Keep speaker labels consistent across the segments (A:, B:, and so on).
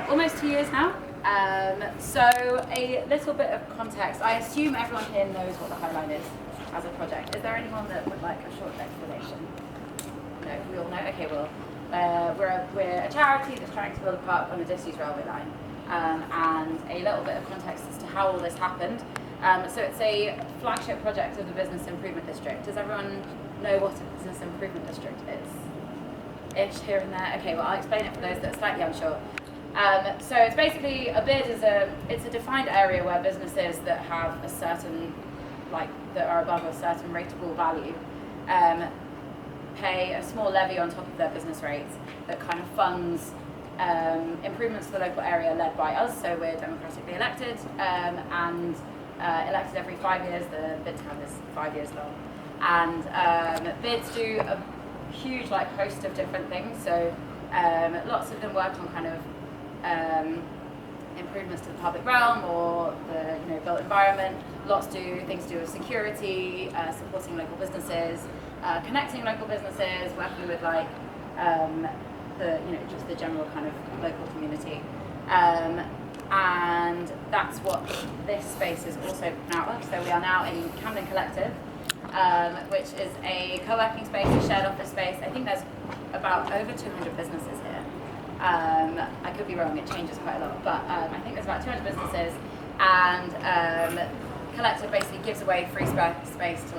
A: almost 2 years now. So a little bit of context. I assume everyone here knows what the High Line is as a project. Is there anyone that would like a short explanation? No, we all know? Okay, well, we're a charity that's trying to build a park on a disused railway line. And a little bit of context as to how all this happened. So it's a flagship project of the Business Improvement District. Does everyone know what a Business Improvement District is? Ish, here and there. Okay, well, I'll explain it for those that are slightly unsure. So it's basically, a bid is it's a defined area where businesses that have a certain, that are above a certain rateable value, pay a small levy on top of their business rates that kind of funds improvements to the local area led by us. So we're democratically elected and elected every 5 years. The bid term is 5 years long. And bids do a huge host of different things. So lots of them work on kind of improvements to the public realm or the built environment. Lots do things to do with security, supporting local businesses, connecting local businesses, working with just the general kind of local community. And that's what this space is also now of. So we are now in Camden Collective, which is a co-working space, a shared office space. I think there's about over 200 businesses here. I could be wrong, it changes quite a lot, but I think there's about 200 businesses, and Collective basically gives away free space to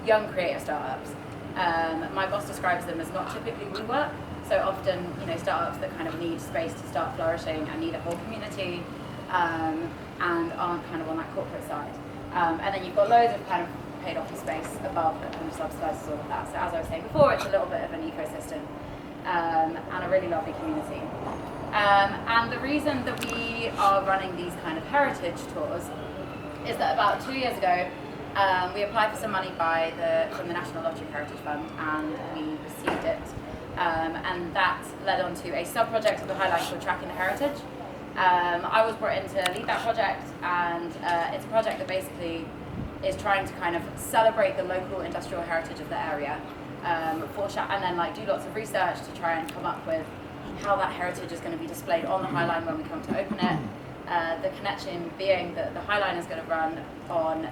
A: young creative startups. My boss describes them as not typically WeWork, so often startups that kind of need space to start flourishing and need a whole community and aren't kind of on that corporate side. And then you've got loads of kind of paid office space above that kind of subsidises all of that. So as I was saying before, it's a little bit of an ecosystem and a really lovely community. And the reason that we are running these kind of heritage tours is that about 2 years ago, we applied for some money from the National Lottery Heritage Fund, and we received it. And that led on to a sub-project of the High Line called Tracking the Heritage. I was brought in to lead that project, and it's a project that basically is trying to kind of celebrate the local industrial heritage of the area, and then do lots of research to try and come up with how that heritage is going to be displayed on the High Line when we come to open it. The connection being that the High Line is going to run on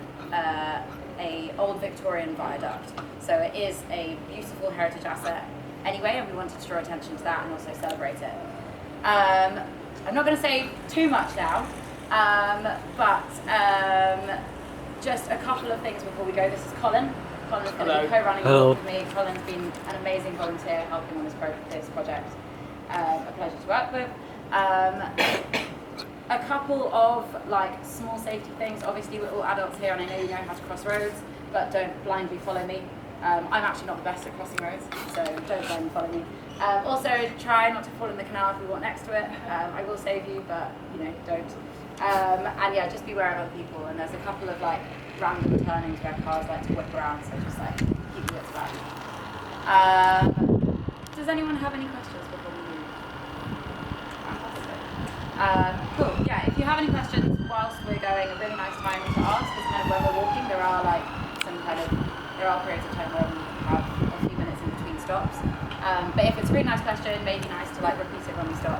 A: a old Victorian viaduct. So it is a beautiful heritage asset anyway, and we wanted to draw attention to that and also celebrate it. I'm not going to say too much now, but just a couple of things before we go. This is Colin. Colin's going to be co-running with me. Colin's been an amazing volunteer helping on this project. A pleasure to work with. A couple of small safety things. Obviously we're all adults here and I know you know how to cross roads, but don't blindly follow me. I'm actually not the best at crossing roads, so don't blindly follow me. Also try not to fall in the canal if we walk next to it. I will save you, but don't. And yeah, just beware of other people, and there's a couple of random turnings where cars like to whip around, so just keep your wits about you. Does anyone have any questions before we move? Cool. Yeah, if you have any questions whilst we're going, a really nice time to ask is kind of when we're walking. There are there are periods of time where we have a few minutes in between stops. But if it's a really nice question, maybe nice to repeat it when we stop.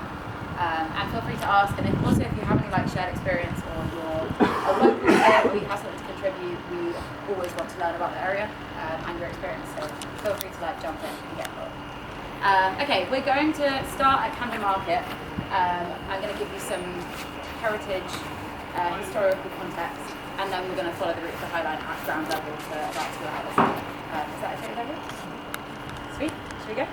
A: And feel free to ask. And if you have any shared experience or you're a local here or you have something to contribute, we always want to learn about the area and your experience. So feel free to jump in and get involved. Okay, we're going to start at Camden Market. I'm going to give you some heritage, historical context, and then we're going to follow the route of the High Line at ground level for about 2 hours. Is that okay with everyone? Sweet. Should we go?